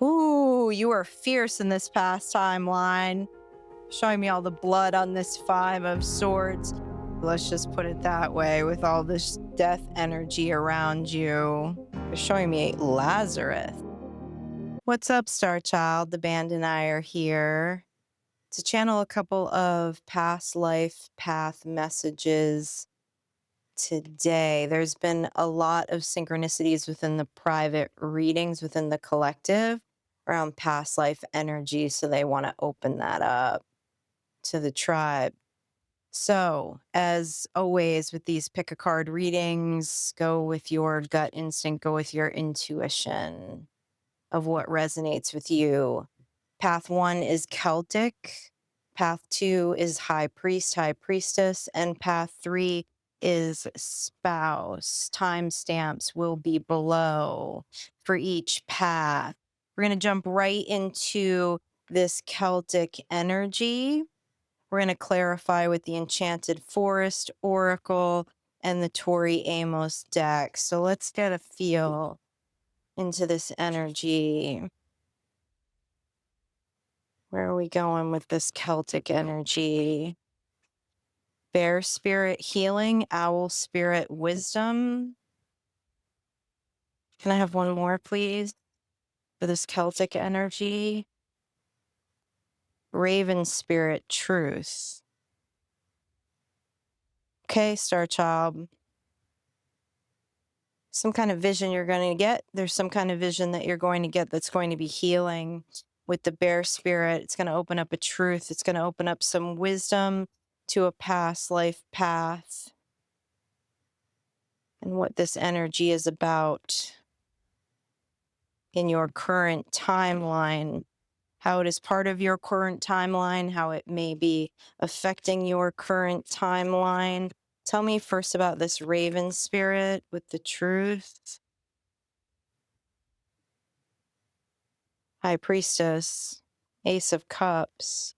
Ooh, you are fierce in this past timeline. Showing me all the blood on this Five of Swords. Let's just put it that way, with all this death energy around you. They're showing me Lazarus. What's up, Star Child? The band and I are here to channel a couple of past life path messages today. There's been a lot of synchronicities within the private readings within the collective around past life energy, so they want to open that up to the tribe. So, as always with these pick a card readings, go with your gut instinct, go with your intuition of what resonates with you. Path 1 is Celtic, path 2 is High Priest, High Priestess, and path 3 is Spouse. Timestamps will be below for each path. We're going to jump right into this Celtic energy. We're going to clarify with the Enchanted Forest Oracle and the Tori Amos deck. So let's get a feel into this energy. Where are we going with this Celtic energy? Bear spirit healing, owl spirit wisdom. Can I have one more, please, for this Celtic energy? Raven spirit truth. Okay, Star Child. Some kind of vision you're going to get. There's some kind of vision that you're going to get that's going to be healing. With the bear spirit, it's going to open up a truth. It's going to open up some wisdom to a past life path and what this energy is about in your current timeline, how it is part of your current timeline, how it may be affecting your current timeline. Tell me first about this raven spirit with the truth. High Priestess, Ace of Cups.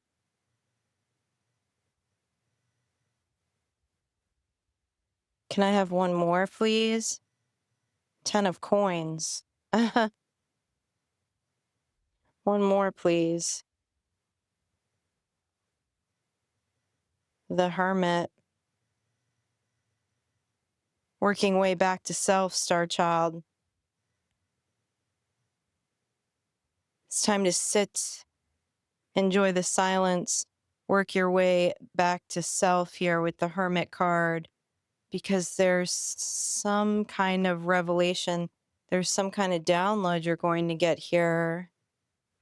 Can I have one more, please? 10 of Coins. One more, please. The Hermit. Working way back to self, Star Child. It's time to sit, enjoy the silence, work your way back to self here with the Hermit card, because there's some kind of revelation, there's some kind of download you're going to get here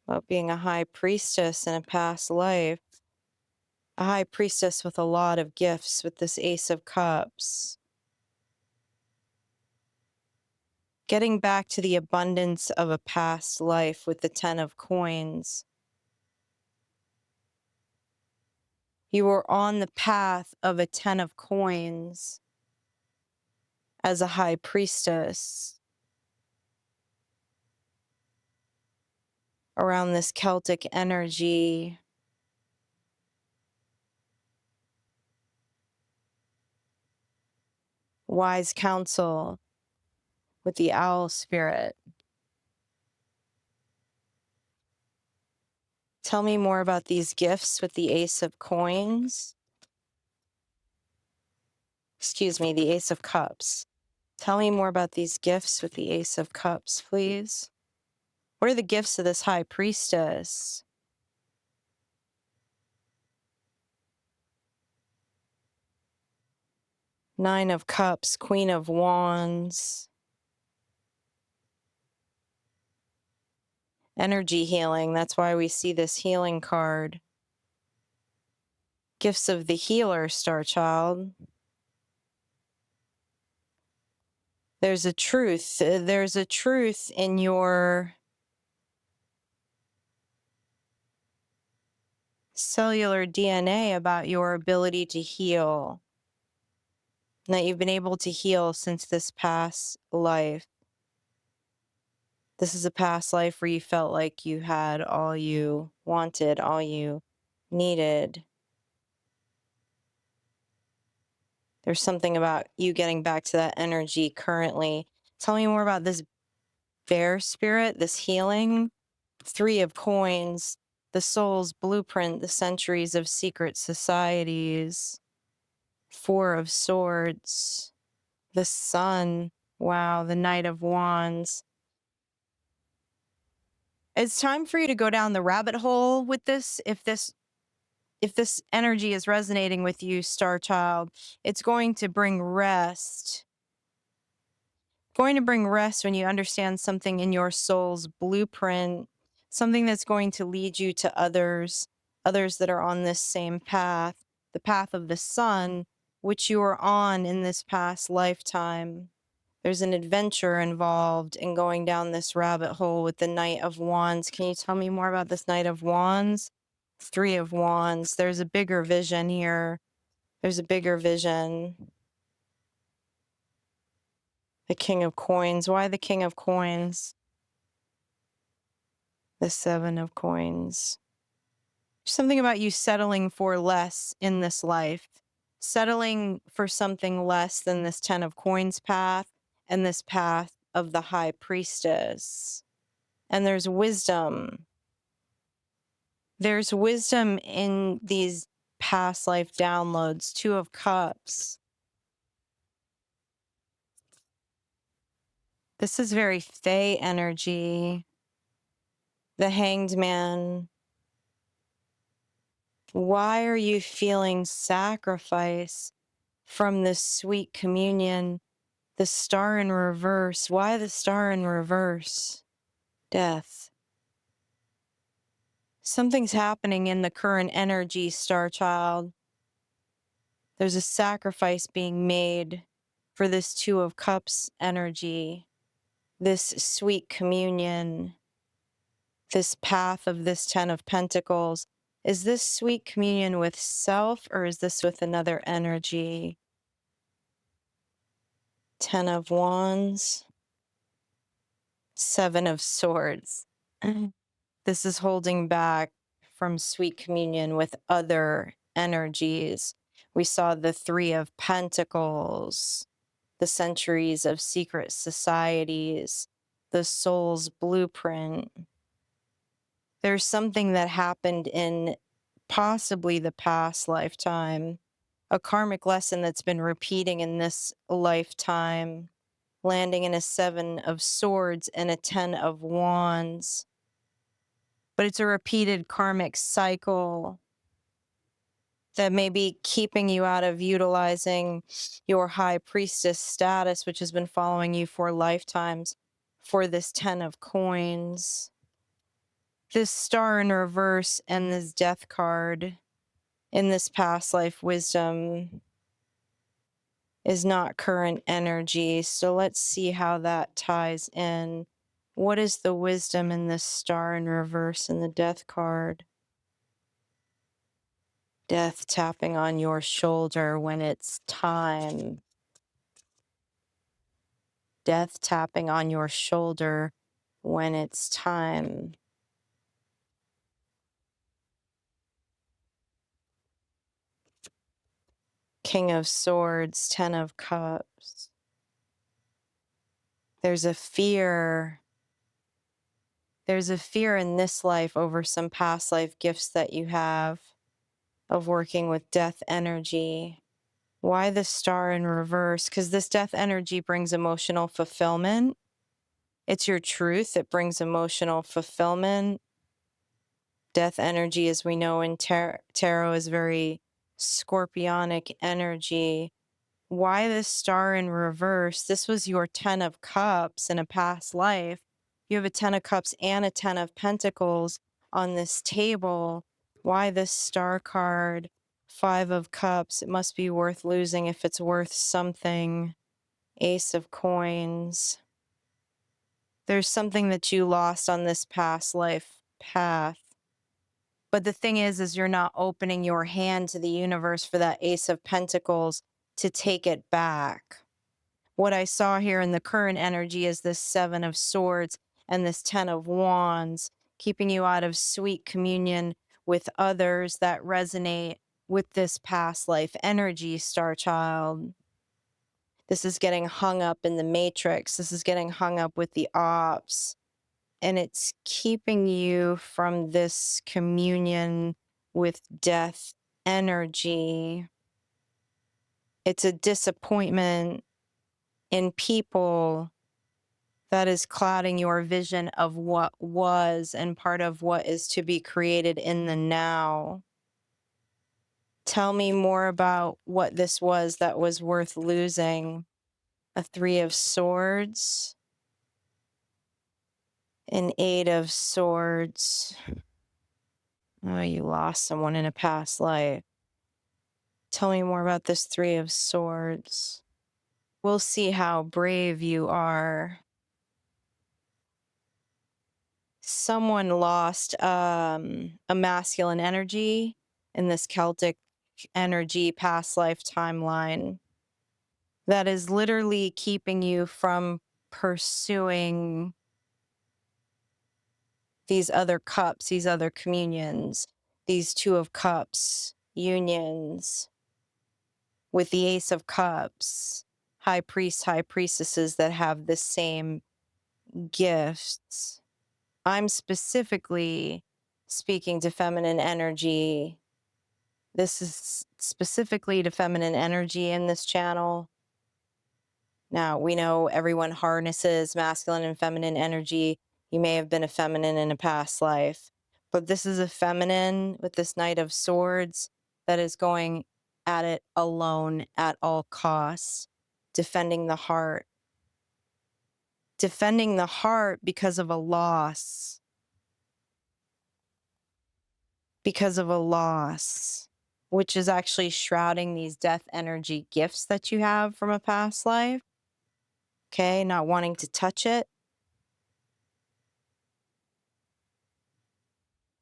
about being a high priestess in a past life. A high priestess with a lot of gifts with this Ace of Cups. Getting back to the abundance of a past life with the 10 of Coins. You were on the path of a 10 of Coins as a high priestess around this Celtic energy. Wise counsel with the owl spirit. Tell me more about these gifts with the Ace of Coins. Excuse me, the Ace of Cups. Tell me more about these gifts with the Ace of Cups, please. What are the gifts of this high priestess? Nine of Cups, Queen of Wands. Energy healing, that's why we see this healing card. Gifts of the healer, Star Child. There's a truth. There's a truth in your cellular DNA about your ability to heal. And that you've been able to heal since this past life. This is a past life where you felt like you had all you wanted, all you needed. There's something about you getting back to that energy currently. Tell me more about this bear spirit, this healing Three of Coins, the soul's blueprint, the centuries of secret societies. Four of Swords, the Sun. Wow, the Knight of Wands. It's time for you to go down the rabbit hole with this. If this energy is resonating with you, Star Child, it's going to bring rest. Going to bring rest when you understand something in your soul's blueprint, something that's going to lead you to others that are on this same path, the path of the sun, which you are on in this past lifetime. There's an adventure involved in going down this rabbit hole with the Knight of Wands. Can you tell me more about this Knight of Wands? Three of Wands. There's a bigger vision here. There's a bigger vision. The King of Coins. Why the King of Coins? The Seven of Coins. Something about you settling for less in this life. Settling for something less than this Ten of Coins path and this path of the High Priestess. And there's wisdom. There's wisdom in these past life downloads. Two of Cups. This is very Fae energy. The Hanged Man. Why are you feeling sacrifice from this sweet communion? The Star in reverse. Why the Star in reverse? Death. Something's happening in the current energy, Star Child. There's a sacrifice being made for this Two of Cups energy, this sweet communion, this path of this Ten of Pentacles. Is this sweet communion with self or is this with another energy? Ten of Wands, Seven of Swords. This is holding back from sweet communion with other energies. We saw the Three of Pentacles, the centuries of secret societies, the soul's blueprint. There's something that happened in possibly the past lifetime, a karmic lesson that's been repeating in this lifetime, landing in a Seven of Swords and a Ten of Wands. But it's a repeated karmic cycle that may be keeping you out of utilizing your High Priestess status, which has been following you for lifetimes, for this Ten of Coins. This Star in reverse and this Death card in this past life wisdom is not current energy. So let's see how that ties in. What is the wisdom in this Star in reverse and the Death card? Death tapping on your shoulder when it's time. Death tapping on your shoulder when it's time. King of Swords, Ten of Cups. There's a fear. There's a fear in this life over some past life gifts that you have of working with death energy. Why the Star in reverse? Because this death energy brings emotional fulfillment. It's your truth. It brings emotional fulfillment. Death energy, as we know in tarot, is very scorpionic energy. Why this Star in reverse? This was your Ten of Cups in a past life. You have a Ten of Cups and a Ten of Pentacles on this table. Why this Star card? Five of Cups. It must be worth losing if it's worth something. Ace of Coins. There's something that you lost on this past life path. But the thing is you're not opening your hand to the universe for that Ace of Pentacles to take it back. What I saw here in the current energy is this Seven of Swords and this Ten of Wands, keeping you out of sweet communion with others that resonate with this past life energy, Star Child. This is getting hung up in the matrix. This is getting hung up with the ops. and it's keeping you from this communion with death energy. It's a disappointment in people that is clouding your vision of what was and part of what is to be created in the now. Tell me more about what this was that was worth losing. A 3 of Swords, an 8 of Swords. Oh, you lost someone in a past life. Tell me more about this 3 of Swords. We'll see how brave you are. Someone lost a masculine energy in this Celtic energy past life timeline that is literally keeping you from pursuing these other cups, these other communions, these 2 of Cups unions with the Ace of Cups, high priests, high priestesses that have the same gifts. I'm specifically speaking to feminine energy. This is specifically to feminine energy in this channel. Now, we know everyone harnesses masculine and feminine energy. You may have been a feminine in a past life, but this is a feminine with this Knight of Swords that is going at it alone at all costs, defending the heart. Defending the heart because of a loss. Because of a loss, which is actually shrouding these death energy gifts that you have from a past life. Okay, not wanting to touch it.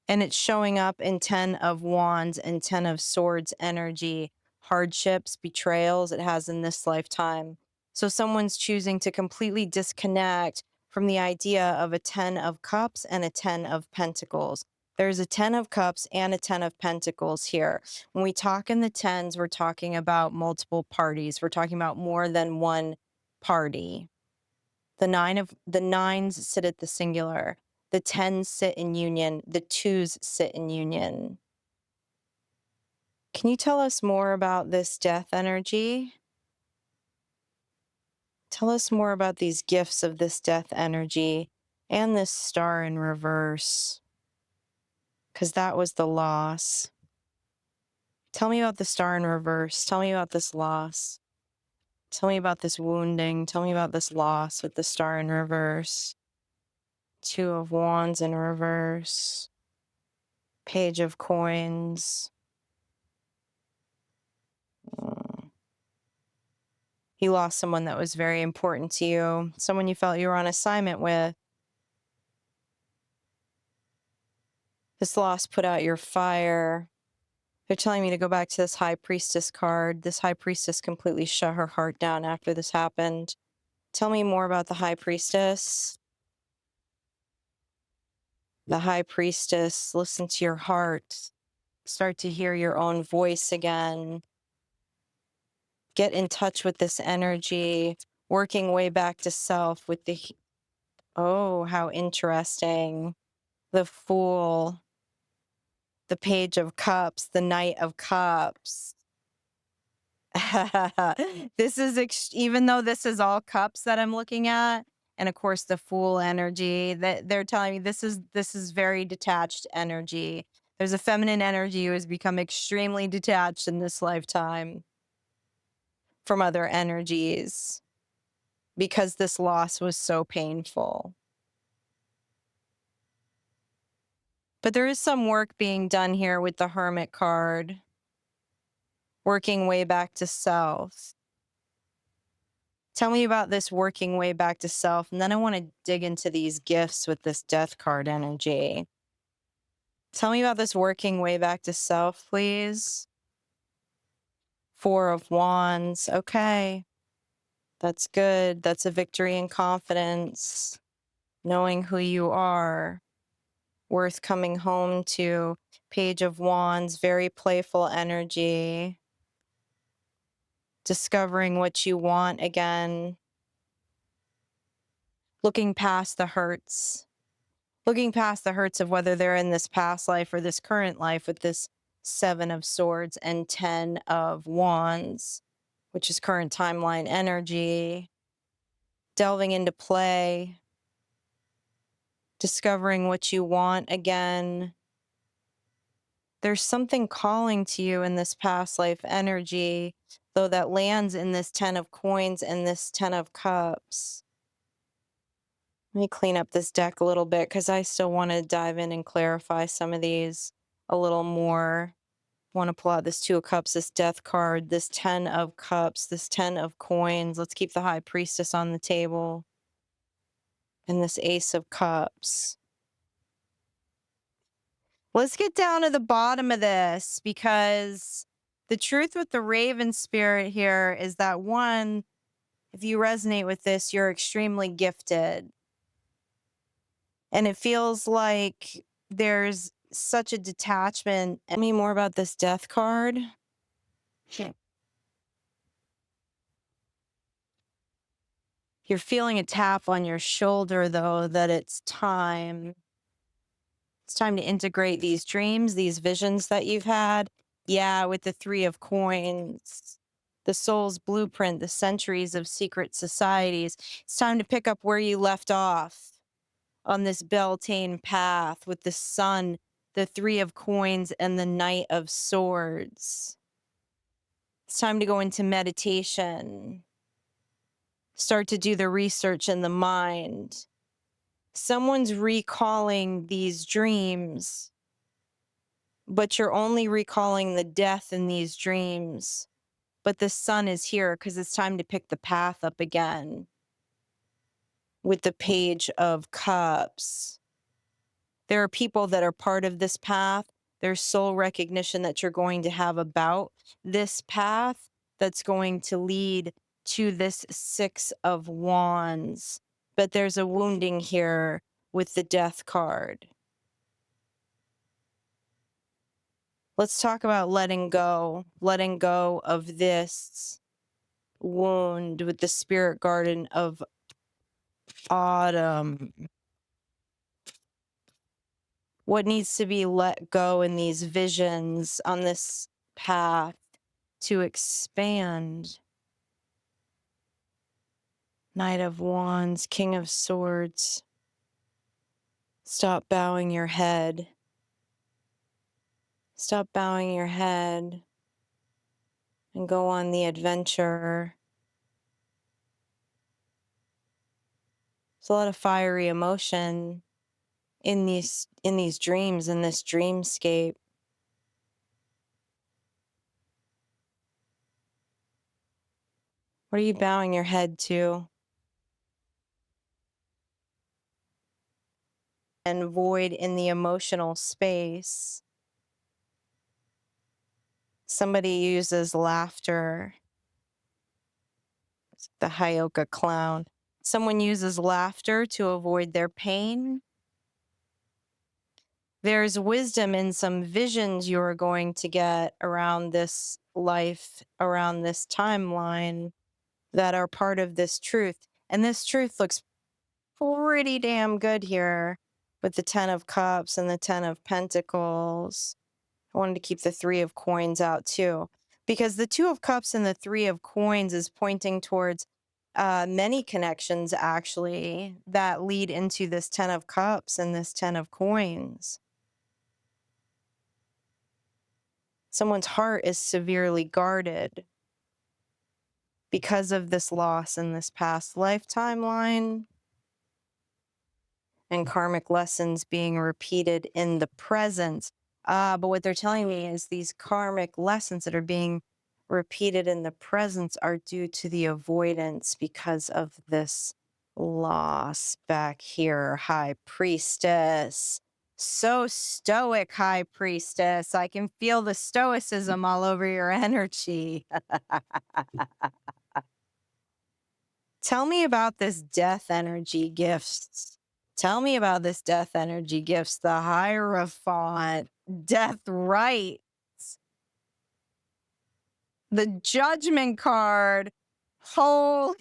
And it's showing up in 10 of Wands and 10 of Swords energy, hardships, betrayals it has in this lifetime. So someone's choosing to completely disconnect from the idea of a 10 of Cups and a 10 of Pentacles. There's a 10 of Cups and a 10 of Pentacles here. When we talk in the 10s, we're talking about multiple parties. We're talking about more than one party. The nines sit at the singular. The 10s sit in union. The 2s sit in union. Can you tell us more about this death energy? Tell us more about these gifts of this death energy and this star in reverse, because that was the loss. Tell me about the star in reverse. Tell me about this loss. Tell me about this wounding. Tell me about this loss with the star in reverse. 2 of Wands in reverse. Page of Coins. You lost someone that was very important to you, someone you felt you were on assignment with. This loss put out your fire. They're telling me to go back to this High Priestess card. This High Priestess completely shut her heart down after this happened. Tell me more about the High Priestess. The High Priestess, listen to your heart. Start to hear your own voice again. Get in touch with this energy, working way back to self with the... Oh, how interesting. The Fool. The Page of Cups, the Knight of Cups. This is even though this is all cups that I'm looking at, and of course the Fool energy, that they're telling me this is very detached energy. There's a feminine energy who has become extremely detached in this lifetime from other energies because this loss was so painful. But there is some work being done here with the Hermit card. Working way back to self. Tell me about this working way back to self, and then I want to dig into these gifts with this Death card energy. Tell me about this working way back to self, please. 4 of Wands. Okay. That's good. That's a victory and confidence. Knowing who you are. Worth coming home to. Page of Wands. Very playful energy. Discovering what you want again. Looking past the hurts. Looking past the hurts of whether they're in this past life or this current life with this 7 of Swords and 10 of Wands, which is current timeline energy. Delving into play, discovering what you want again. There's something calling to you in this past life energy, though, that lands in this 10 of Coins and this 10 of Cups. Let me clean up this deck a little bit because I still want to dive in and clarify some of these a little more. Want to pull out this 2 of Cups, this Death card, this 10 of Cups, this 10 of Coins. Let's keep the High Priestess on the table. And this Ace of Cups. Let's get down to the bottom of this, because the truth with the Raven spirit here is that, one, if you resonate with this, you're extremely gifted. And it feels like there's such a detachment. Tell me more about this Death card. Sure. You're feeling a tap on your shoulder, though, that it's time. It's time to integrate these dreams, these visions that you've had. Yeah, with the 3 of Coins, the soul's blueprint, the centuries of secret societies. It's time to pick up where you left off on this Beltane path with the Sun, the 3 of Coins, and the Knight of Swords. It's time to go into meditation. Start to do the research in the mind. Someone's recalling these dreams, but you're only recalling the death in these dreams. But the Sun is here because it's time to pick the path up again with the Page of Cups. There are people that are part of this path. There's soul recognition that you're going to have about this path that's going to lead to this 6 of Wands. But there's a wounding here with the Death card. Let's talk about letting go of this wound with the Spirit Garden of Autumn. What needs to be let go in these visions on this path to expand? Knight of Wands, King of Swords. Stop bowing your head. Stop bowing your head and go on the adventure. There's a lot of fiery emotion in these dreams, in this dreamscape. What are you bowing your head to? And void in the emotional space. Somebody uses laughter. It's the Hyoka clown. Someone uses laughter to avoid their pain. There's wisdom in some visions you're going to get around this life, around this timeline, that are part of this truth. And this truth looks pretty damn good here with the 10 of Cups and the 10 of Pentacles. I wanted to keep the 3 of Coins out too, because the 2 of Cups and the 3 of Coins is pointing towards many connections, actually, that lead into this 10 of Cups and this 10 of Coins. Someone's heart is severely guarded because of this loss in this past life timeline and karmic lessons being repeated in the present. But what they're telling me is these karmic lessons that are being repeated in the present are due to the avoidance because of this loss back here. High Priestess. So stoic, High Priestess. I can feel the stoicism all over your energy. Tell me about this death energy gifts. Tell me about this death energy gifts. The Hierophant, death rights, the Judgment card, whole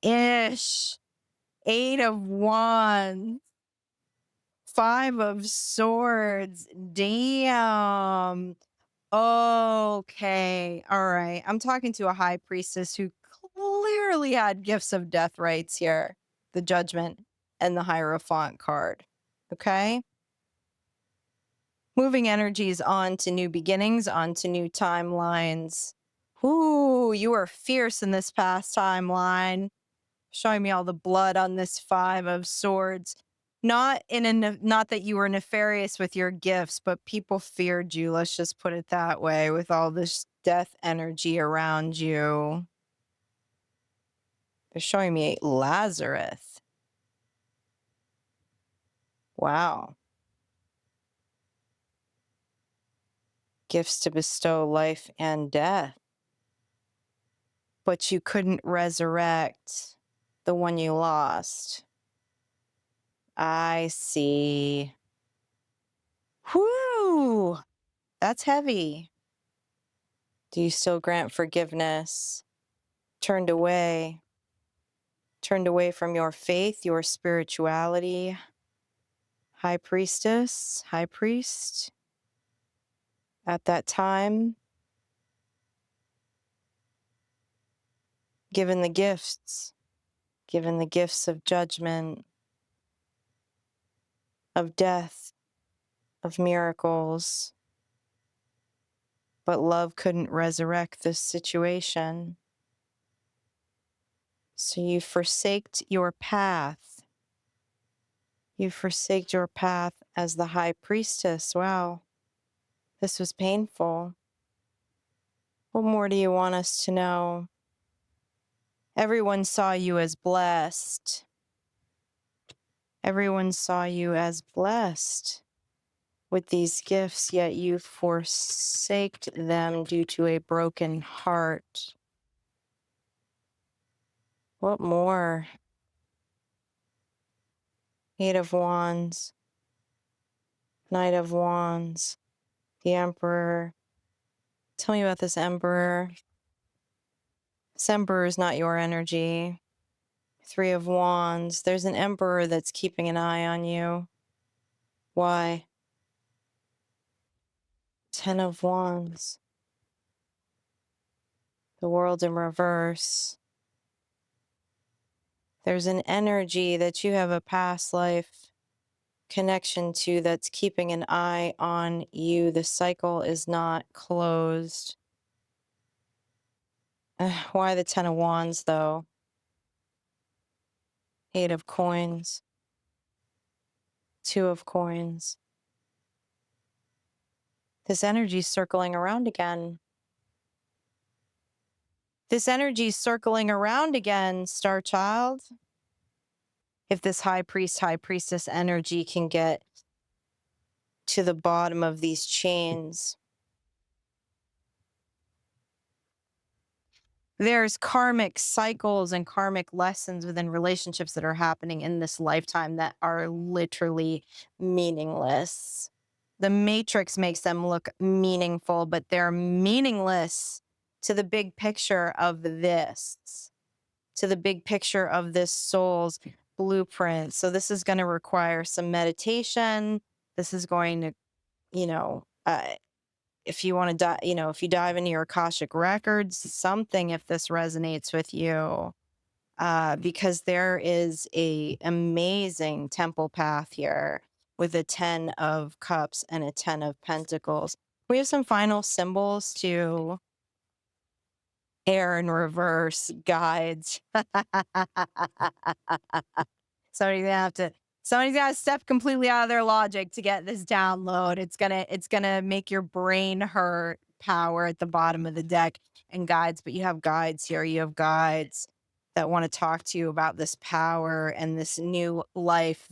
ish, 8 of Wands. Five of Swords. Damn. Okay. All right. I'm talking to a high priestess who clearly had gifts of death rights here. The Judgment and the Hierophant card. Okay. Moving energies on to new beginnings, on to new timelines. Ooh, you are fierce in this past timeline. Showing me all the blood on this Five of Swords. Not not that you were nefarious with your gifts, but people feared you. Let's just put it that way, with all this death energy around you. They're showing me Lazarus. Wow. Gifts to bestow life and death. But you couldn't resurrect the one you lost. I see. Whoo! That's heavy. Do you still grant forgiveness? Turned away from your faith, your spirituality. High priestess, high priest, at that time, given the gifts of judgment, of death, of miracles. But love couldn't resurrect this situation. So you forsaked your path. You forsaked your path as the high priestess. Wow, this was painful. What more do you want us to know? Everyone saw you as blessed. Everyone saw you as blessed with these gifts, yet you forsaked them due to a broken heart. What more? Eight of Wands, Knight of Wands, the Emperor. Tell me about this Emperor. This Emperor is not your energy. Three of Wands. There's an Emperor that's keeping an eye on you. Why? Ten of Wands. The World in reverse. There's an energy that you have a past life connection to that's keeping an eye on you. The cycle is not closed. Why the Ten of Wands, though? Eight of Coins. Two of Coins. This energy's circling around again. This energy's circling around again, Star Child. If this high priest, high priestess energy can get to the bottom of these chains, there's karmic cycles and karmic lessons within relationships that are happening in this lifetime that are literally meaningless. The Matrix makes them look meaningful, but they're meaningless to the big picture of this, to the big picture of this soul's blueprint. So this is going to require some meditation. This is going to, if you want to if you dive into your Akashic records, something, if this resonates with you, because there is a amazing temple path here with a 10 of cups and a 10 of pentacles. We have some final symbols to air in reverse guides. Somebody's gonna step completely out of their logic to get this download. It's gonna make your brain hurt. Power at the bottom of the deck and guides, but you have guides here. You have guides that want to talk to you about this power and this new life,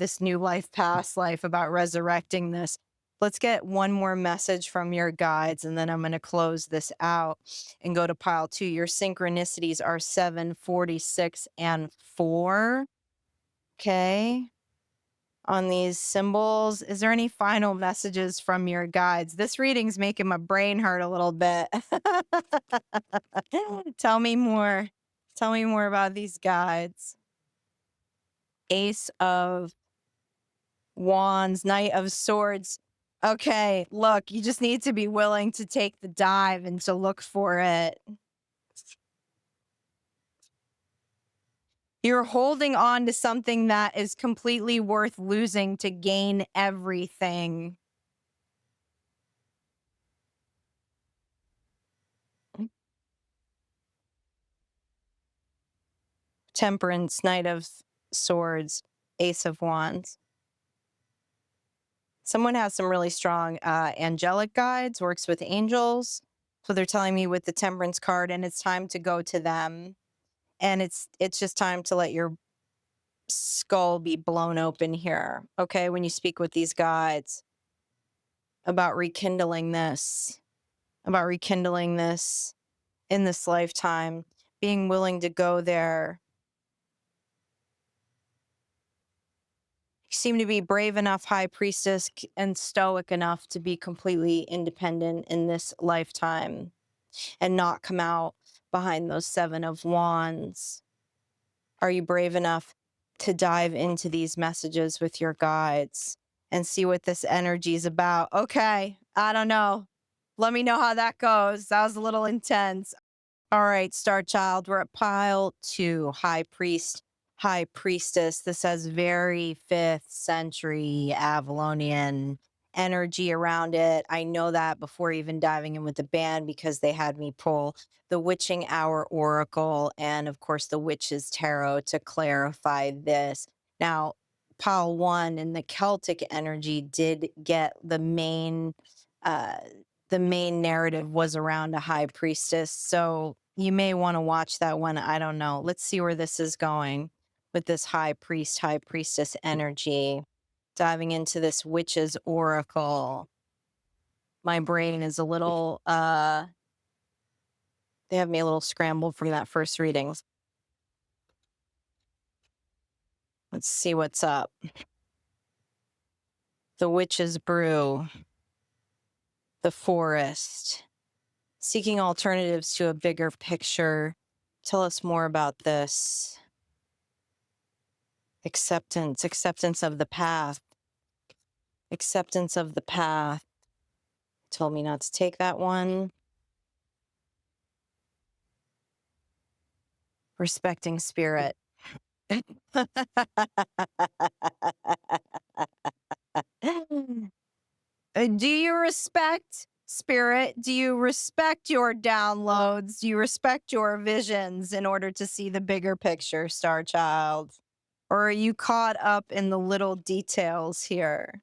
past life, about resurrecting this. Let's get one more message from your guides, and then I'm going to close this out and go to pile 2. Your synchronicities are 7, 46, and 4. Okay. On these symbols, is there any final messages from your guides? This reading's making my brain hurt a little bit. Tell me more. Tell me more about these guides. Ace of Wands, Knight of Swords. Okay, look, you just need to be willing to take the dive and to look for it. You're holding on to something that is completely worth losing to gain everything. Temperance, Knight of Swords, Ace of Wands. Someone has some really strong angelic guides, works with angels. So they're telling me with the Temperance card, and it's time to go to them. And it's just time to let your skull be blown open here. Okay, when you speak with these guides about rekindling this in this lifetime, being willing to go there. You seem to be brave enough, High Priestess, and stoic enough to be completely independent in this lifetime and not come out behind those Seven of Wands. Are you brave enough to dive into these messages with your guides and see what this energy is about? Okay, I don't know. Let me know how that goes. That was a little intense. All right, Star Child, we're at pile 2, High Priest, High Priestess. This has very 5th century Avalonian energy around it. I know that before even diving in with the band because they had me pull the Witching Hour Oracle and, of course, the Witch's Tarot to clarify this. Now, pile 1 in the Celtic energy did get the main narrative was around a high priestess. So you may want to watch that one. I don't know. Let's see where this is going with this high priest, high priestess energy. Diving into this witch's oracle. My brain is a little, they have me a little scrambled from that first reading. Let's see what's up. The witch's brew. The forest. Seeking alternatives to a bigger picture. Tell us more about this. Acceptance of the path. Acceptance of the path. Told me not to take that one. Respecting spirit. Do you respect spirit? Do you respect your downloads? Do you respect your visions in order to see the bigger picture, Star Child? Or are you caught up in the little details here?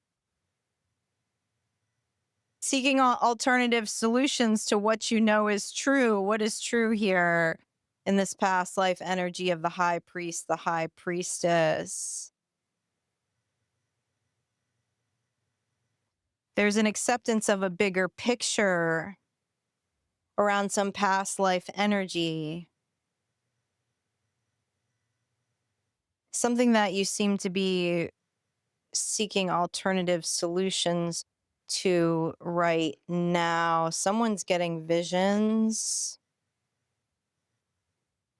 Seeking alternative solutions to what you know is true. What is true here in this past life energy of the high priest, the high priestess? There's an acceptance of a bigger picture around some past life energy. Something that you seem to be seeking alternative solutions to right now. Someone's getting visions.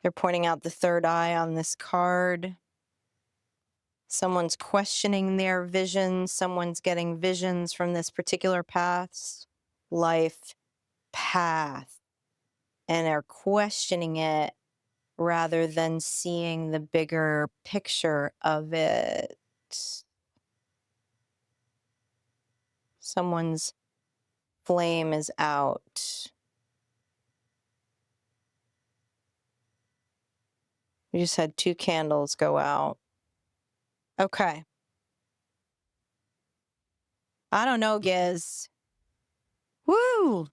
They're pointing out the third eye on this card. Someone's questioning their visions. Someone's getting visions from this particular past life path. And they're questioning it rather than seeing the bigger picture of it. Someone's flame is out. We just had 2 candles go out. Okay. I don't know, Giz. Woo!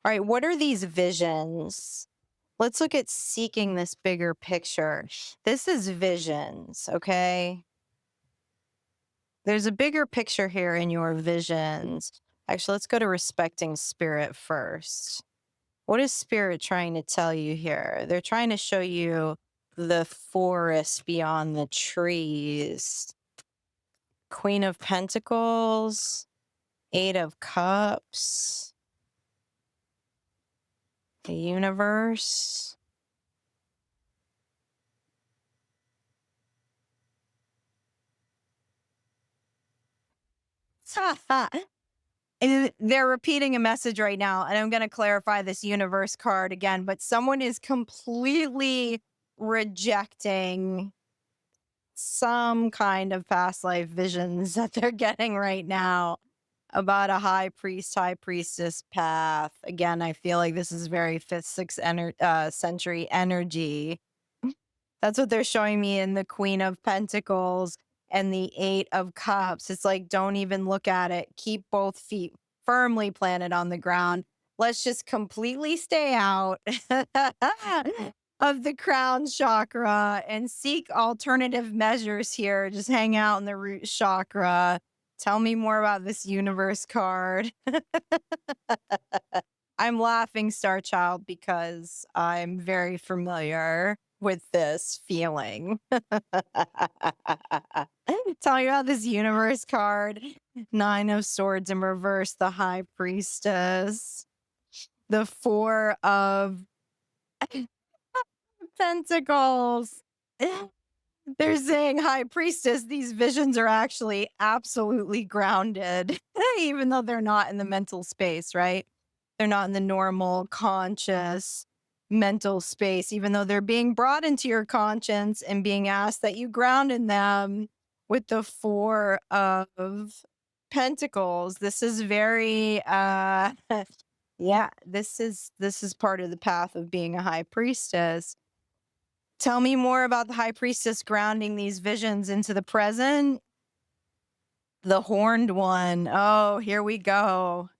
All right, what are these visions? Let's look at seeking this bigger picture. This is visions, okay? There's a bigger picture here in your visions. Actually, let's go to respecting spirit first. What is spirit trying to tell you here? They're trying to show you the forest beyond the trees. Queen of Pentacles, 8 of Cups, the universe. And they're repeating a message right now, and I'm going to clarify this universe card again, but someone is completely rejecting some kind of past life visions that they're getting right now about a high priest, high priestess path. Again, I feel like this is very 5th, 6th century energy. That's what they're showing me in the Queen of Pentacles and the 8 of Cups. It's like, don't even look at it. Keep both feet firmly planted on the ground. Let's just completely stay out of the crown chakra and seek alternative measures here. Just hang out in the root chakra. Tell me more about this universe card. I'm laughing, Star Child, because I'm very familiar with this feeling. Tell me about this universe card. 9 of Swords in reverse, the High Priestess, the 4 of Pentacles. They're saying, High Priestess, these visions are actually absolutely grounded, even though they're not in the mental space, right? They're not in the normal, conscious mental space, even though they're being brought into your conscience and being asked that you ground in them with the 4 of Pentacles. This is very yeah, this is part of the path of being a high priestess. Tell me more about the high priestess grounding these visions into the present. The horned one. Oh, here we go.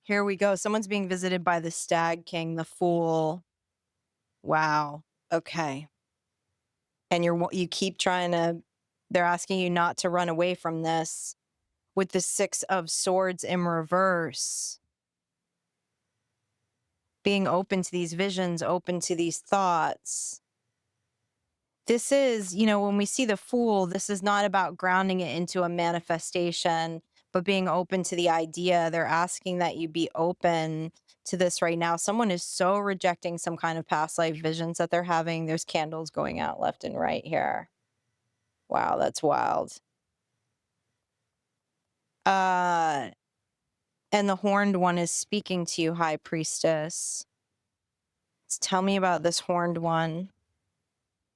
Here we go. Someone's being visited by the stag king, the fool. Wow. Okay. And you keep trying to, they're asking you not to run away from this with the 6 of Swords in reverse. Being open to these visions, open to these thoughts. This is, when we see the fool, this is not about grounding it into a manifestation, but being open to the idea. They're asking that you be open to this right now. Someone is so rejecting some kind of past life visions that they're having. There's candles going out left and right here. Wow, that's wild. And the horned one is speaking to you, High Priestess. Tell me about this horned one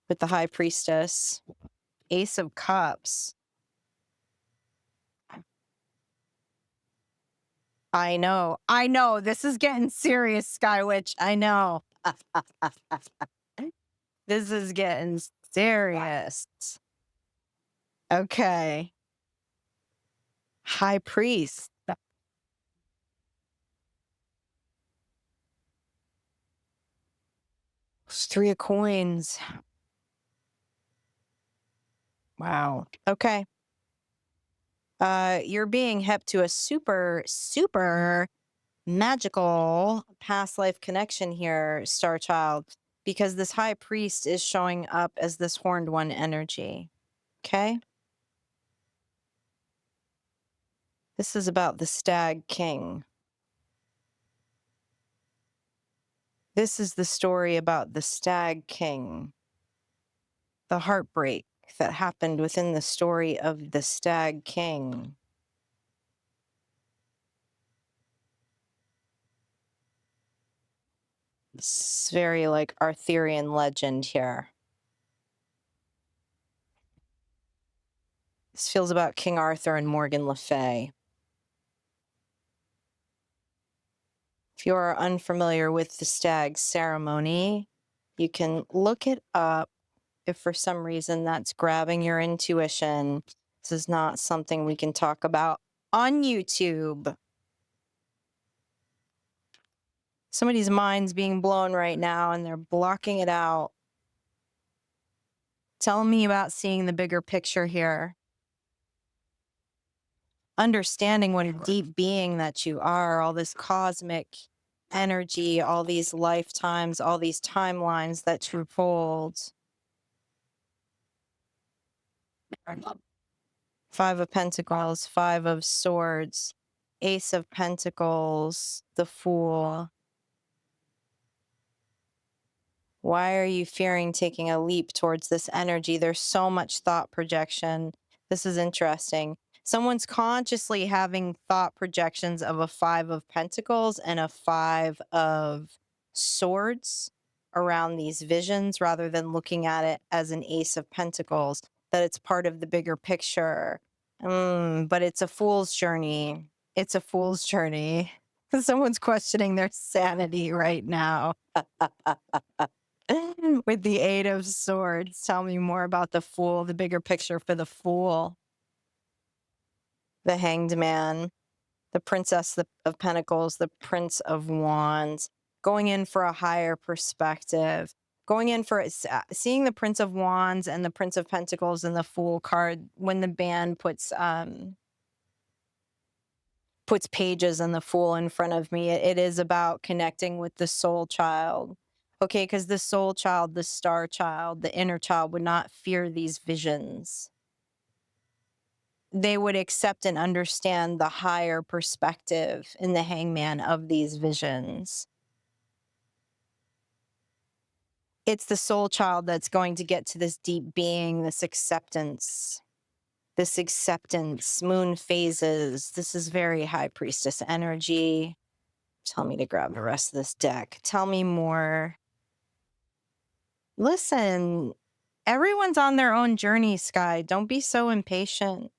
with the High Priestess. Ace of Cups. I know. This is getting serious, Sky Witch. I know. This is getting serious. Okay. High Priest. It's 3 of Coins. Wow. Okay. You're being hep to a super, super magical past life connection here, Star Child, because this high priest is showing up as this horned one energy. Okay. This is about the stag king. This is the story about the stag king. The heartbreak that happened within the story of the stag king. It's very like Arthurian legend here. This feels about King Arthur and Morgan Le Fay. If you are unfamiliar with the stag ceremony, you can look it up if for some reason that's grabbing your intuition. This is not something we can talk about on YouTube. Somebody's mind's being blown right now and they're blocking it out. Tell me about seeing the bigger picture here. Understanding what a deep being that you are, all this cosmic energy, all these lifetimes, all these timelines that you hold. 5 of Pentacles, 5 of Swords, Ace of Pentacles, the Fool. Why are you fearing taking a leap towards this energy? There's so much thought projection. This is interesting. Someone's consciously having thought projections of a 5 of Pentacles and a 5 of Swords around these visions rather than looking at it as an Ace of Pentacles, that it's part of the bigger picture. But it's a fool's journey. It's a fool's journey. Someone's questioning their sanity right now. With the 8 of Swords. Tell me more about the Fool, the bigger picture for the Fool. The Hanged Man, the Princess of Pentacles, the Prince of Wands, going in for a higher perspective, going in for seeing the Prince of Wands and the Prince of Pentacles and the Fool card when the band puts pages and the Fool in front of me. It is about connecting with the soul child. Okay, because the soul child, the star child, the inner child would not fear these visions. They would accept and understand the higher perspective in the hangman of these visions. It's the soul child that's going to get to this deep being, this acceptance, moon phases. This is very High Priestess energy. Tell me to grab the rest of this deck. Tell me more. Listen, everyone's on their own journey, Sky. Don't be so impatient.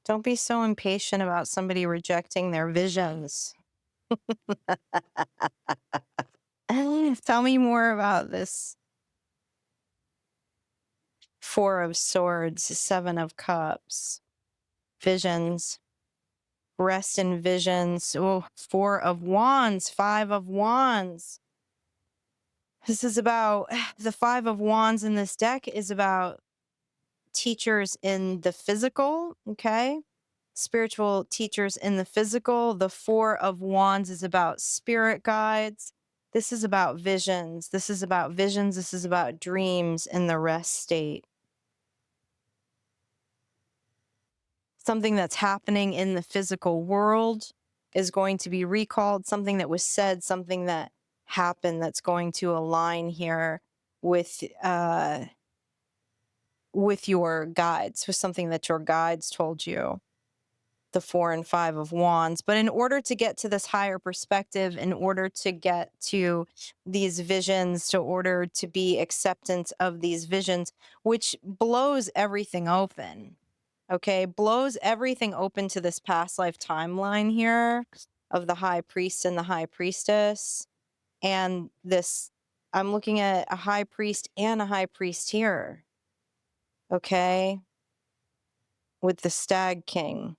Don't be so impatient about somebody rejecting their visions. Tell me more about this. 4 of Swords, 7 of Cups, visions, rest in visions. Oh, 4 of Wands, 5 of Wands. This is about the 5 of Wands in this deck is about teachers in the physical, okay? Spiritual teachers in the physical. The 4 of Wands is about spirit guides. This is about visions. This is about visions. This is about dreams in the rest state. Something that's happening in the physical world is going to be recalled. Something that was said, something that happened that's going to align here with your guides, with something that your guides told you. The 4 and 5 of Wands. But in order to get to this higher perspective, in order to get to these visions, to order to be acceptance of these visions, which blows everything open, okay, blows everything open to this past life timeline here of the High Priest and the High Priestess. And this, I'm looking at a High Priest and a High Priest here, okay, with the Stag King.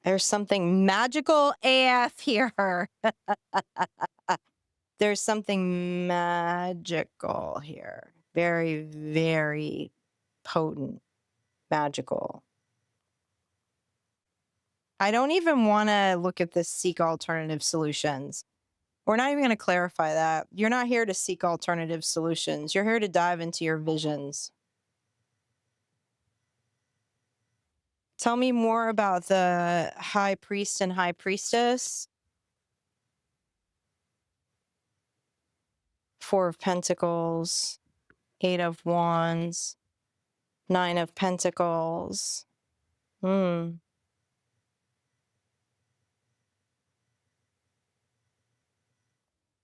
There's something magical AF here. There's something magical here. Very, very potent, magical. I don't even want to look at this seek alternative solutions. We're not even going to clarify that. You're not here to seek alternative solutions. You're here to dive into your visions. Tell me more about the High Priest and High Priestess. 4 of Pentacles, 8 of Wands, 9 of Pentacles.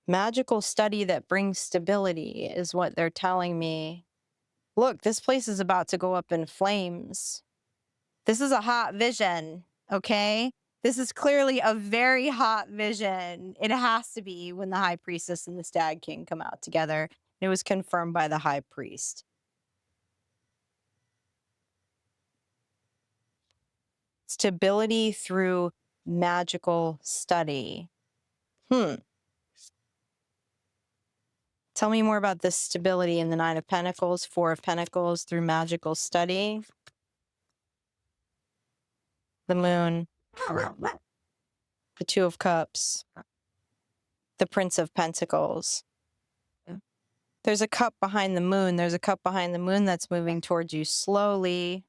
Magical study that brings stability is what they're telling me. Look, this place is about to go up in flames. This is a hot vision, okay? This is clearly a very hot vision. It has to be when the High Priestess and the Stag King come out together. It was confirmed by the High Priest. Stability through magical study. Tell me more about this stability in the 9 of Pentacles, 4 of Pentacles through magical study. The Moon. The 2 of Cups. The Prince of Pentacles. There's a cup behind the moon. There's a cup behind the moon that's moving towards you slowly.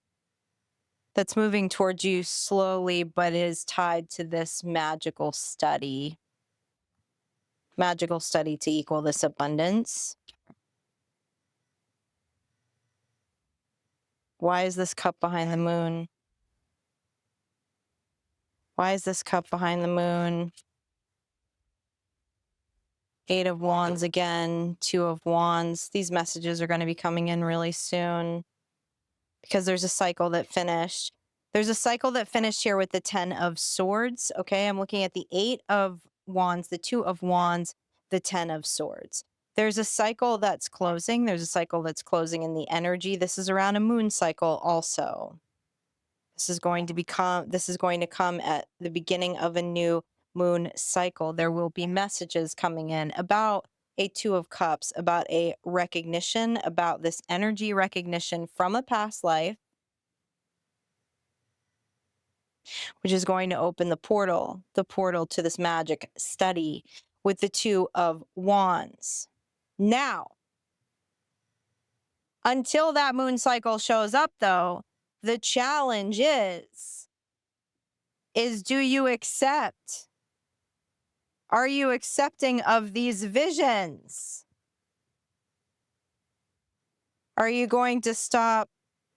That's moving towards you slowly, but is tied to this magical study. Magical study to equal this abundance. Why is this cup behind the moon? Why is this cup behind the moon? 8 of Wands again, 2 of Wands. These messages are going to be coming in really soon because there's a cycle that finished. There's a cycle that finished here with the 10 of Swords. Okay, I'm looking at the 8 of Wands, the 2 of Wands, the 10 of Swords. There's a cycle that's closing. There's a cycle that's closing in the energy. This is around a moon cycle also. This is going to come at the beginning of a new moon cycle. There will be messages coming in about a 2 of Cups, about a recognition, about this energy recognition from a past life, which is going to open the portal to this magic study with the 2 of Wands. Now, until that moon cycle shows up, though, the challenge is do you accept? Are you accepting of these visions? Are you going to stop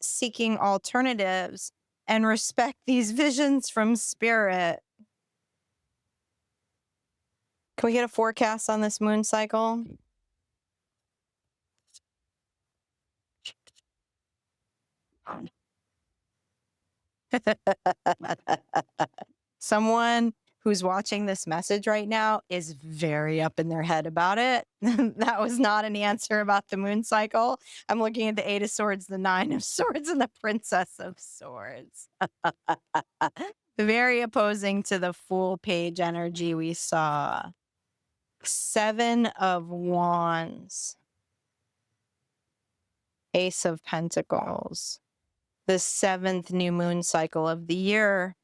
seeking alternatives and respect these visions from spirit? Can we get a forecast on this moon cycle? Someone who's watching this message right now is very up in their head about it. That was not an answer about the moon cycle. I'm looking at the 8 of Swords, the 9 of Swords, and the Princess of Swords. Very opposing to the full page energy we saw. 7 of Wands. Ace of Pentacles. The 7th new moon cycle of the year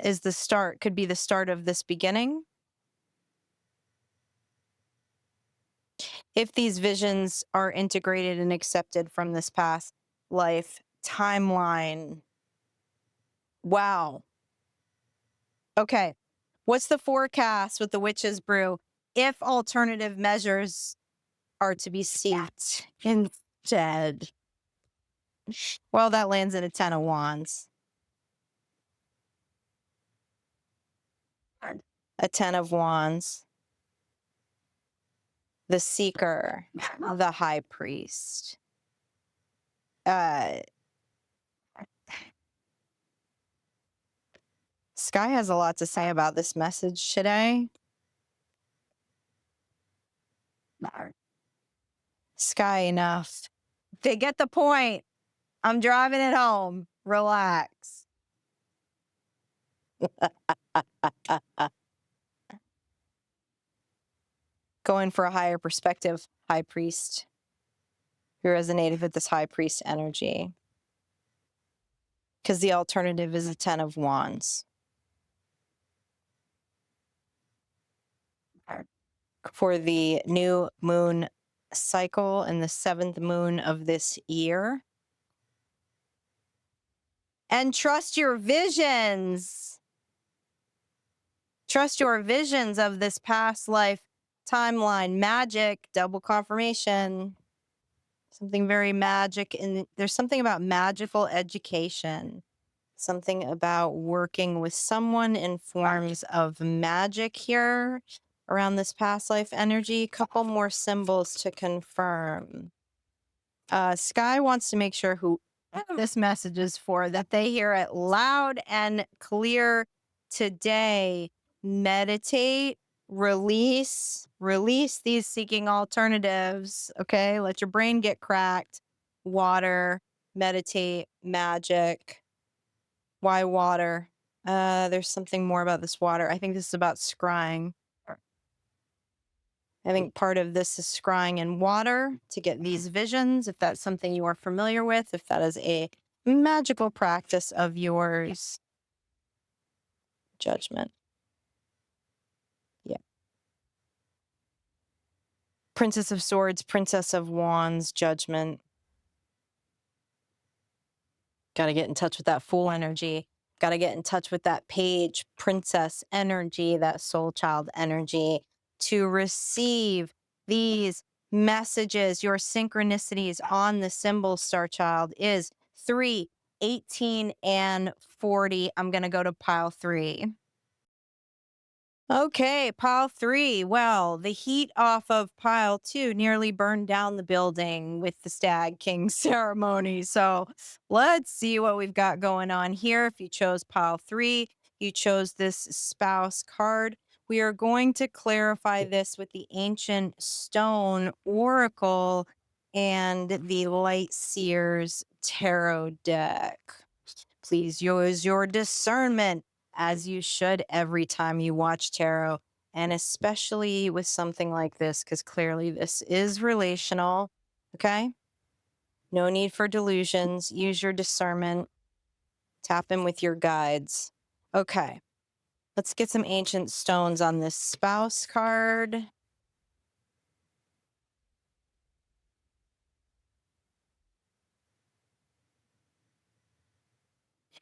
is the start, could be the start of this beginning. If these visions are integrated and accepted from this past life timeline. Wow. Okay. What's the forecast with the witch's brew if alternative measures are to be sought instead? Well, that lands in a 10 of Wands. A 10 of Wands. The Seeker, the High Priest. Sky has a lot to say about this message today. Sky, enough. They get the point. I'm driving it home. Relax. Going for a higher perspective, High Priest. Who resonated with this High Priest energy. Because the alternative is a 10 of Wands. For the new moon cycle and the 7th moon of this year. And trust your visions. Trust your visions of this past life timeline. Magic, double confirmation. Something very magic. And there's something about magical education. Something about working with someone in forms of magic here around this past life energy. Couple more symbols to confirm. Sky wants to make sure who this message is for, that they hear it loud and clear today. Meditate, release these seeking alternatives. Okay, let your brain get cracked. Water, meditate, magic. Why water? There's something more about this water. I think this is about scrying. I think part of this is scrying in water to get these visions, if that's something you are familiar with, if that is a magical practice of yours. Judgment. Yeah. Princess of Swords, Princess of Wands, Judgment. Got to get in touch with that Fool energy. Got to get in touch with that Page, Princess energy, that Soul Child energy to receive these messages, your synchronicities on the symbol, Star Child, is 3, 18, and 40. I'm going to go to pile 3. Okay, pile 3. Well, the heat off of pile 2 nearly burned down the building with the Stag King ceremony. So let's see what we've got going on here. If you chose pile 3, you chose this spouse card. We are going to clarify this with the Ancient Stone Oracle and the Light Seers Tarot deck. Please use your discernment, as you should every time you watch tarot, and especially with something like this, because clearly this is relational. Okay? No need for delusions. Use your discernment. Tap in with your guides. Okay. Let's get some ancient stones on this spouse card.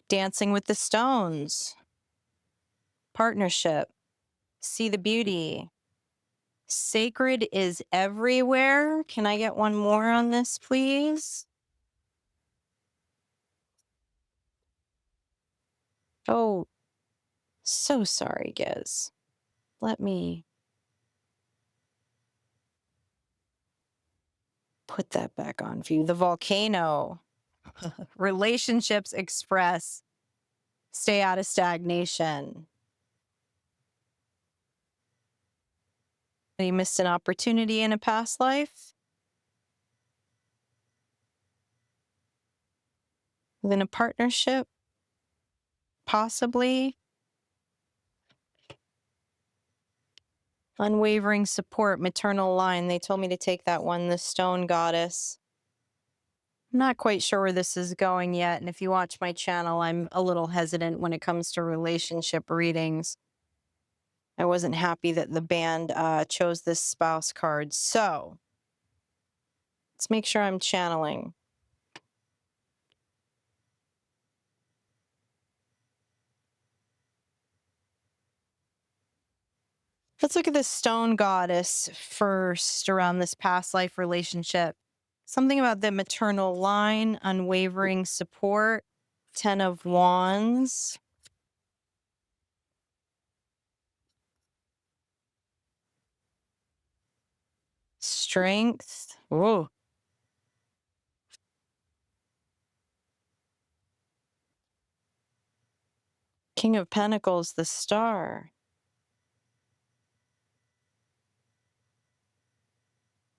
Dancing with the stones. Partnership. See the beauty. Sacred is everywhere. Can I get one more on this, please? Oh, so sorry, Giz. Let me put that back on for you. The volcano. Relationships express. Stay out of stagnation. You missed an opportunity in a past life? Within a partnership? Possibly. Unwavering support, maternal line. They told me to take that one, the stone goddess. I'm not quite sure where this is going yet. And if you watch my channel, I'm a little hesitant when it comes to relationship readings. I wasn't happy that the band chose this spouse card. So let's make sure I'm channeling. Let's look at the stone goddess first around this past life relationship. Something about the maternal line, unwavering support, 10 of Wands. Strength. Whoa. King of Pentacles, the star.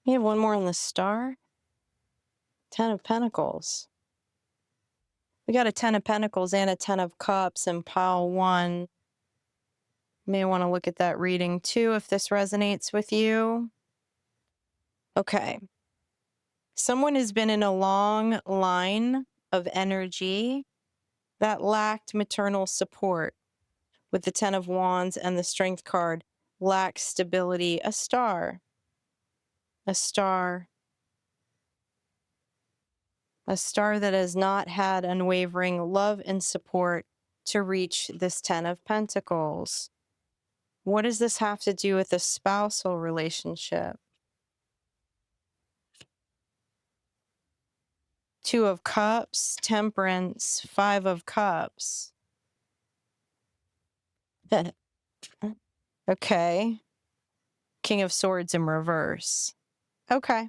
You have one more on the star? 10 of Pentacles. We got a 10 of Pentacles and a 10 of Cups in pile 1. May want to look at that reading too if this resonates with you. Okay. Someone has been in a long line of energy that lacked maternal support with the 10 of Wands and the Strength card. Lacked stability. A star. A star. A star that has not had unwavering love and support to reach this 10 of Pentacles. What does this have to do with a spousal relationship? 2 of Cups, Temperance, 5 of Cups. Okay. King of Swords in reverse. Okay.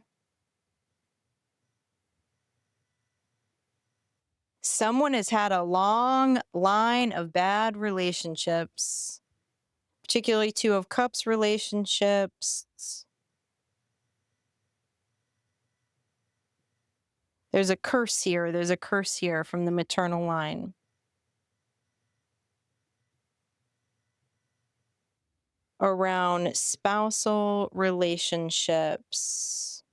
Someone has had a long line of bad relationships, particularly 2 of Cups relationships. There's a curse here. There's a curse here from the maternal line. Around spousal relationships.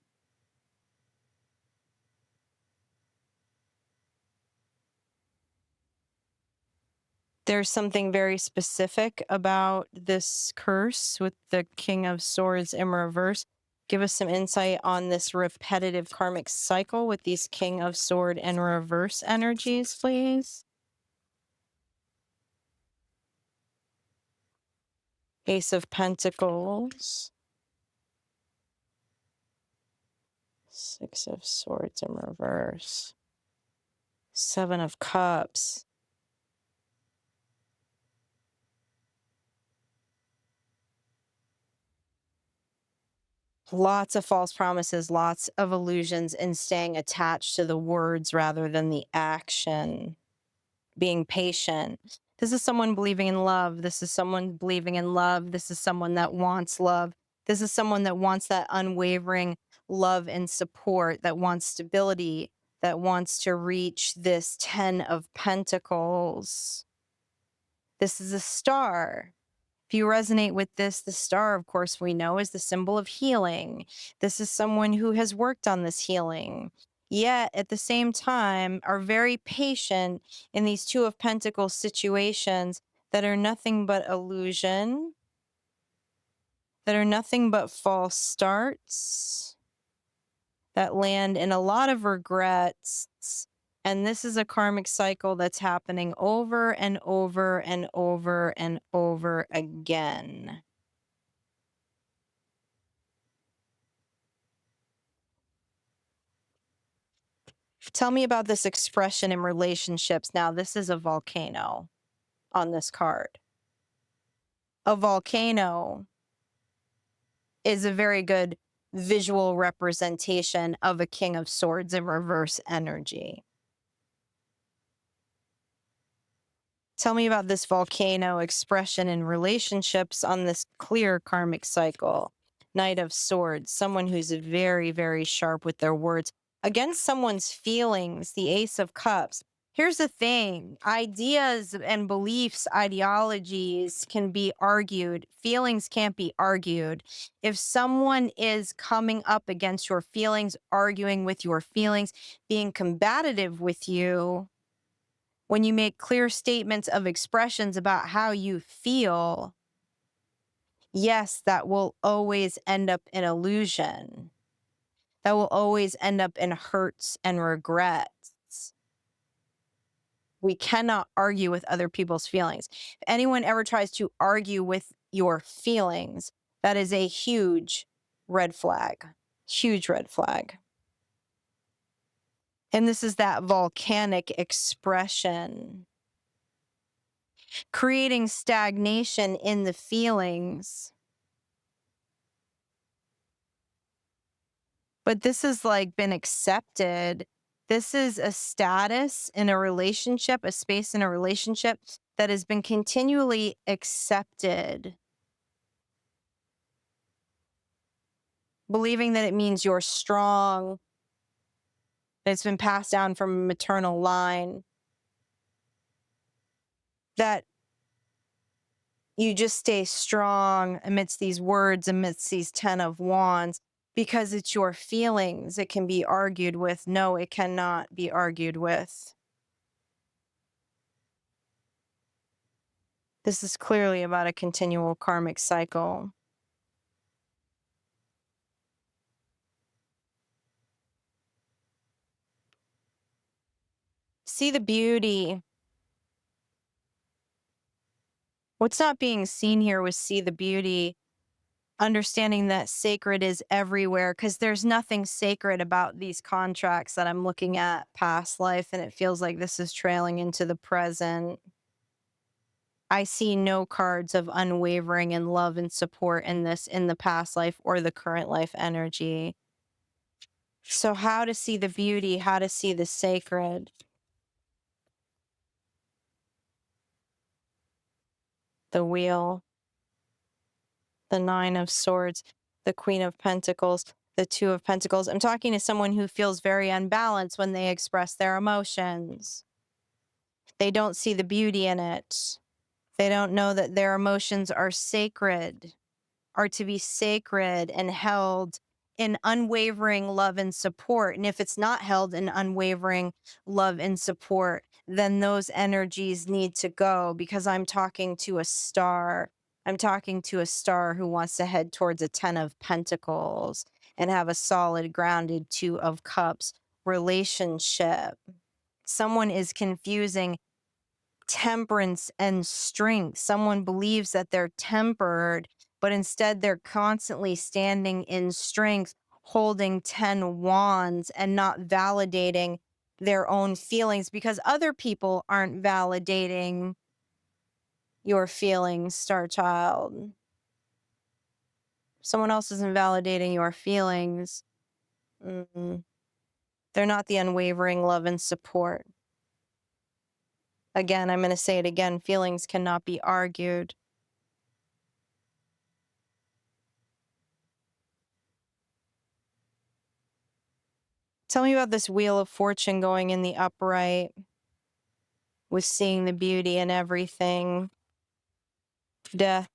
There's something very specific about this curse with the King of Swords in reverse. Give us some insight on this repetitive karmic cycle with these King of Sword and reverse energies, please. Ace of Pentacles. Six of Swords in reverse. Seven of Cups. Lots of false promises, lots of illusions, and staying attached to the words rather than the action. Being patient. This is someone believing in love. This is someone believing in love. This is someone that wants love. This is someone that wants that unwavering love and support, that wants stability, that wants to reach this 10 of Pentacles. This is a star. If you resonate with this, the star, of course, we know is the symbol of healing. This is someone who has worked on this healing, yet at the same time are very patient in these Two of Pentacles situations that are nothing but illusion, that are nothing but false starts, that land in a lot of regrets. And this is a karmic cycle that's happening over and over and over and over again. Tell me about this expression in relationships. Now, this is a volcano on this card. A volcano is a very good visual representation of a King of Swords in reverse energy. Tell me about this volcano expression in relationships on this clear karmic cycle. Knight of Swords, someone who's very, very sharp with their words against someone's feelings. The Ace of Cups. Here's the thing. Ideas and beliefs, ideologies can be argued. Feelings can't be argued. If someone is coming up against your feelings, arguing with your feelings, being combative with you, when you make clear statements of expressions about how you feel, yes, that will always end up in illusion. That will always end up in hurts and regrets. We cannot argue with other people's feelings. If anyone ever tries to argue with your feelings, that is a huge red flag. Huge red flag. And this is that volcanic expression, creating stagnation in the feelings. But this has like been accepted. This is a status in a relationship, a space in a relationship that has been continually accepted. Believing that it means you're strong, that it's been passed down from a maternal line, that you just stay strong amidst these words, amidst these 10 of Wands, because it's your feelings. It can be argued with. No, it cannot be argued with. This is clearly about a continual karmic cycle. See the beauty. What's not being seen here was see the beauty, understanding that sacred is everywhere, because there's nothing sacred about these contracts that I'm looking at past life, and it feels like this is trailing into the present. I see no cards of unwavering and love and support in this in the past life or the current life energy. So how to see the beauty, how to see the sacred. The Wheel, the Nine of Swords, the Queen of Pentacles, the Two of Pentacles. I'm talking to someone who feels very unbalanced when they express their emotions. They don't see the beauty in it. They don't know that their emotions are sacred, are to be sacred and held in unwavering love and support. And if it's not held in unwavering love and support, then those energies need to go, because I'm talking to a star. I'm talking to a star who wants to head towards a 10 of Pentacles and have a solid, grounded Two of Cups relationship. Someone is confusing temperance and strength. Someone believes that they're tempered, but instead they're constantly standing in strength holding 10 wands and not validating their own feelings because other people aren't validating your feelings, Star Child. Someone else isn't validating your feelings. They're not the unwavering love and support. Again, I'm going to say it again. Feelings cannot be argued. Tell me about this Wheel of Fortune going in the upright with seeing the beauty in everything. Death.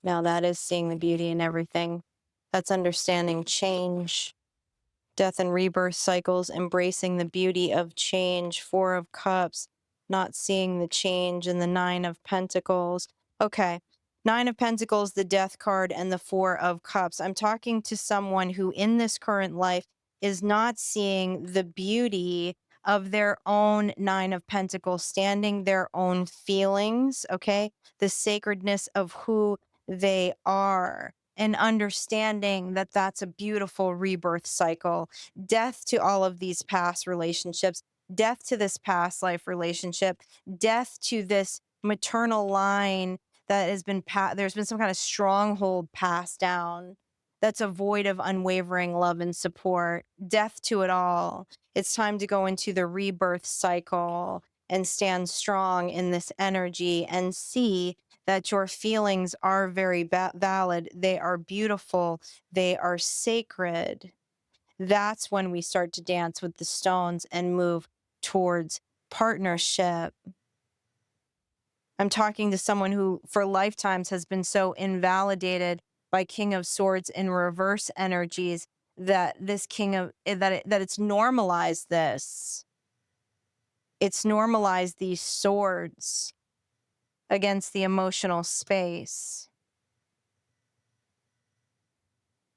Now that is seeing the beauty in everything. That's understanding change. Death and rebirth cycles, embracing the beauty of change. 4 of Cups, not seeing the change, and the 9 of Pentacles. Okay. 9 of Pentacles, the Death card, and the 4 of Cups. I'm talking to someone who in this current life is not seeing the beauty of their own 9 of Pentacles, standing their own feelings, okay? The sacredness of who they are, and understanding that that's a beautiful rebirth cycle. Death to all of these past relationships, death to this past life relationship, death to this maternal line that has been there's been some kind of stronghold passed down that's a void of unwavering love and support. Death to it all. It's time to go into the rebirth cycle and stand strong in this energy and see that your feelings are very valid. They are beautiful. They are sacred. That's when we start to dance with the stones and move towards partnership. I'm talking to someone who for lifetimes has been so invalidated by King of Swords in reverse energies that this that it's normalized this. It's normalized these swords against the emotional space.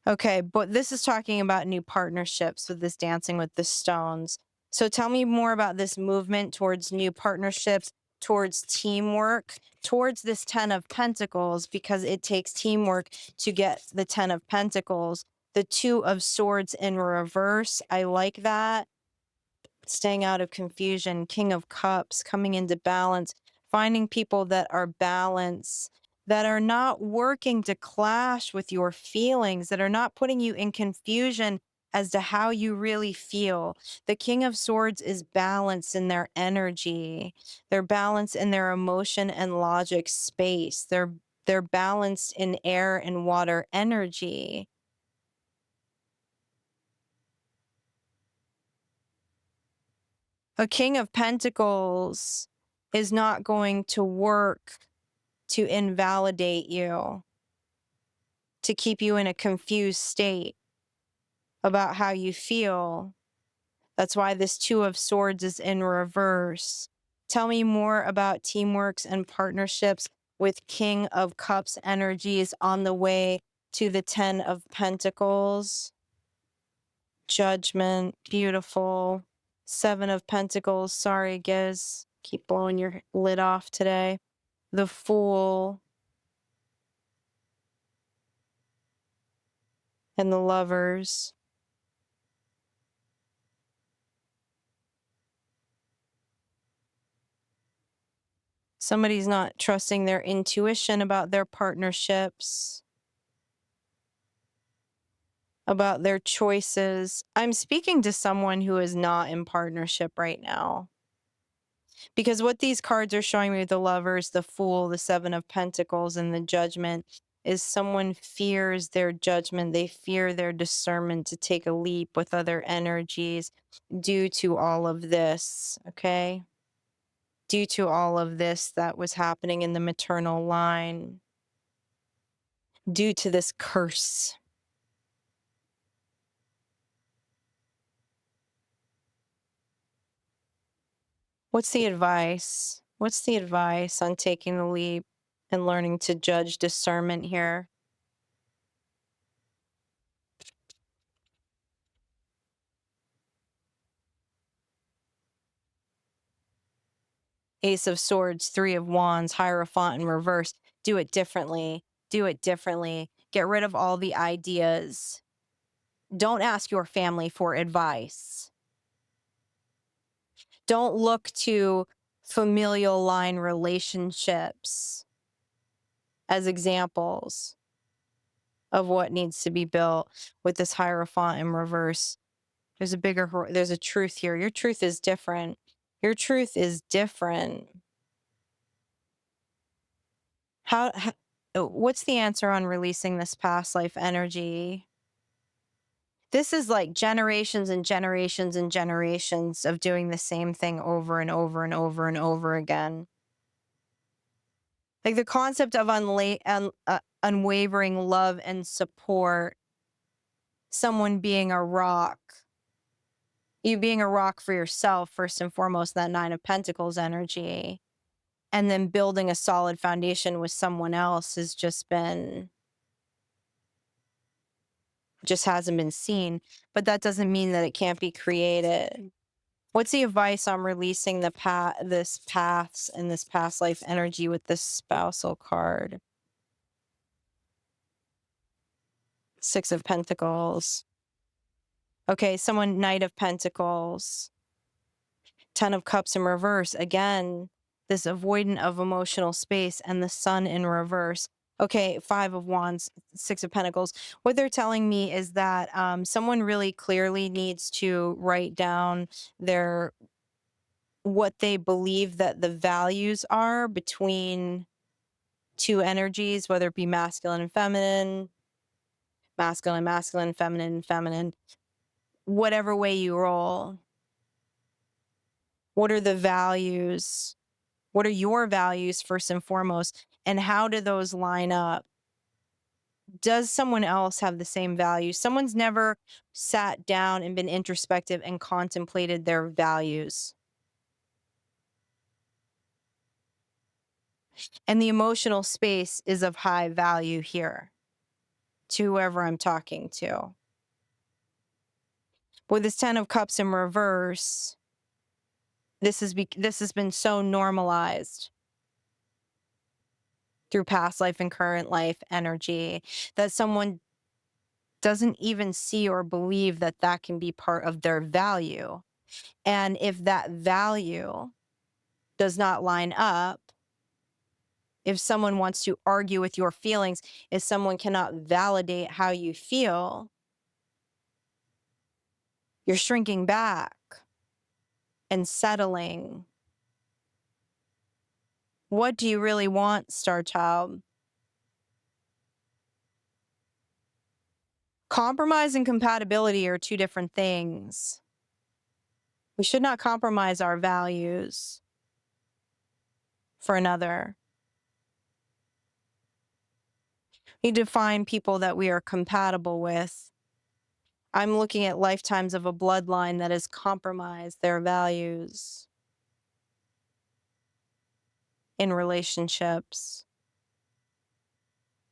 Okay, but this is talking about new partnerships with this dancing with the stones. So tell me more about this movement towards new partnerships, towards teamwork, towards this 10 of Pentacles, because it takes teamwork to get the 10 of Pentacles. The 2 of Swords in reverse. I like that. Staying out of confusion. King of Cups, coming into balance, finding people that are balanced, that are not working to clash with your feelings, that are not putting you in confusion as to how you really feel. The King of Swords is balanced in their energy. They're balanced in their emotion and logic space. They're balanced in air and water energy. A King of Pentacles is not going to work to invalidate you, to keep you in a confused state about how you feel. That's why this 2 of Swords is in reverse. Tell me more about teamworks and partnerships with King of Cups energies on the way to the 10 of Pentacles. Judgment, beautiful. 7 of Pentacles, sorry, Giz. Keep blowing your lid off today. The Fool. And the Lovers. Somebody's not trusting their intuition about their partnerships, about their choices. I'm speaking to someone who is not in partnership right now. Because what these cards are showing me with the Lovers, the Fool, the 7 of Pentacles, and the Judgment is someone fears their judgment. They fear their discernment to take a leap with other energies due to all of this, okay? Due to all of this that was happening in the maternal line. Due to this curse. What's the advice? What's the advice on taking the leap and learning to judge discernment here? Ace of Swords, 3 of Wands, Hierophant in reverse. Do it differently. Do it differently. Get rid of all the ideas. Don't ask your family for advice. Don't look to familial line relationships as examples of what needs to be built with this Hierophant in reverse. There's a truth here. Your truth is different. Your truth is different. What's the answer on releasing this past life energy? This is like generations and generations and generations of doing the same thing over and over and over and over again. Like the concept of unwavering love and support, someone being a rock, you being a rock for yourself, first and foremost, that Nine of Pentacles energy, and then building a solid foundation with someone else has just hasn't been seen. But that doesn't mean that it can't be created. What's the advice on releasing this paths and this past life energy with this spousal card? Six of Pentacles. Okay, someone, Knight of Pentacles. 10 of Cups in reverse. Again, this avoidant of emotional space and the Sun in reverse. Okay, 5 of Wands, 6 of Pentacles. What they're telling me is that someone really clearly needs to write down what they believe that the values are between two energies, whether it be masculine and feminine, masculine, feminine, whatever way you roll. What are the values? What are your values first and foremost? And how do those line up? Does someone else have the same values? Someone's never sat down and been introspective and contemplated their values. And the emotional space is of high value here to whoever I'm talking to. With this 10 of Cups in reverse, this has been so normalized through past life and current life energy that someone doesn't even see or believe that that can be part of their value. And if that value does not line up, if someone wants to argue with your feelings, if someone cannot validate how you feel, you're shrinking back and settling. What do you really want, Star Child? Compromise and compatibility are two different things. We should not compromise our values for another. We need to find people that we are compatible with. I'm looking at lifetimes of a bloodline that has compromised their values in relationships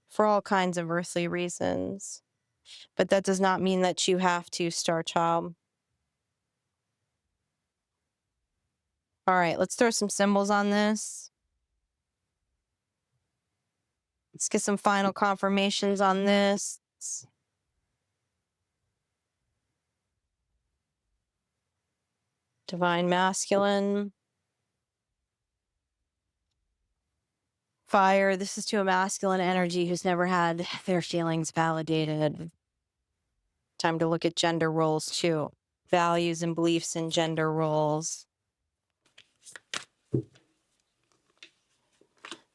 for all kinds of earthly reasons. But that does not mean that you have to, Star Child. All right, let's throw some symbols on this. Let's get some final confirmations on this. Divine Masculine. Fire. This is to a masculine energy who's never had their feelings validated. Time to look at gender roles too. Values and beliefs in gender roles.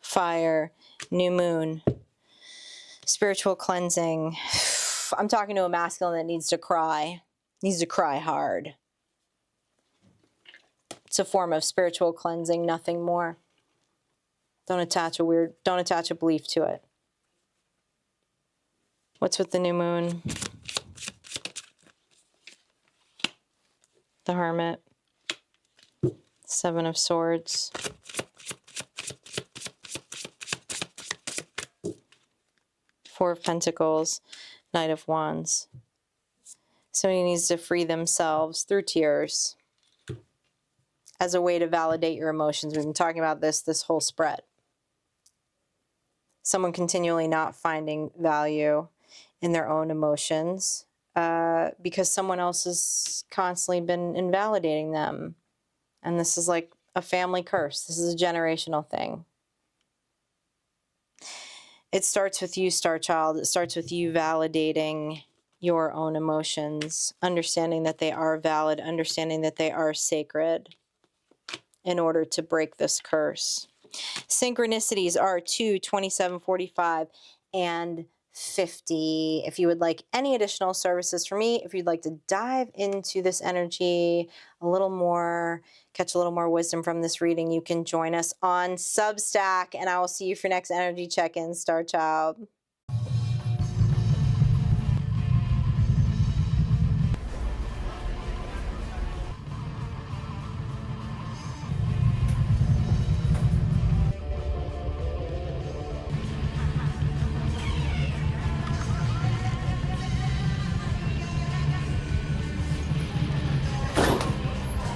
Fire. New moon. Spiritual cleansing. I'm talking to a masculine that needs to cry hard. It's a form of spiritual cleansing, nothing more. Don't attach a belief to it. What's with the new moon? The Hermit. 7 of Swords. Four of Pentacles. Knight of Wands. Somebody needs to free themselves through tears as a way to validate your emotions. We've been talking about this whole spread. Someone continually not finding value in their own emotions because someone else has constantly been invalidating them. And this is like a family curse. This is a generational thing. It starts with you, Star Child. It starts with you validating your own emotions, understanding that they are valid, understanding that they are sacred in order to break this curse. Synchronicities are 2, 27, 45, and 50. If you would like any additional services from me, if you'd like to dive into this energy a little more, catch a little more wisdom from this reading, you can join us on Substack, and I will see you for next energy check-in, Star Child.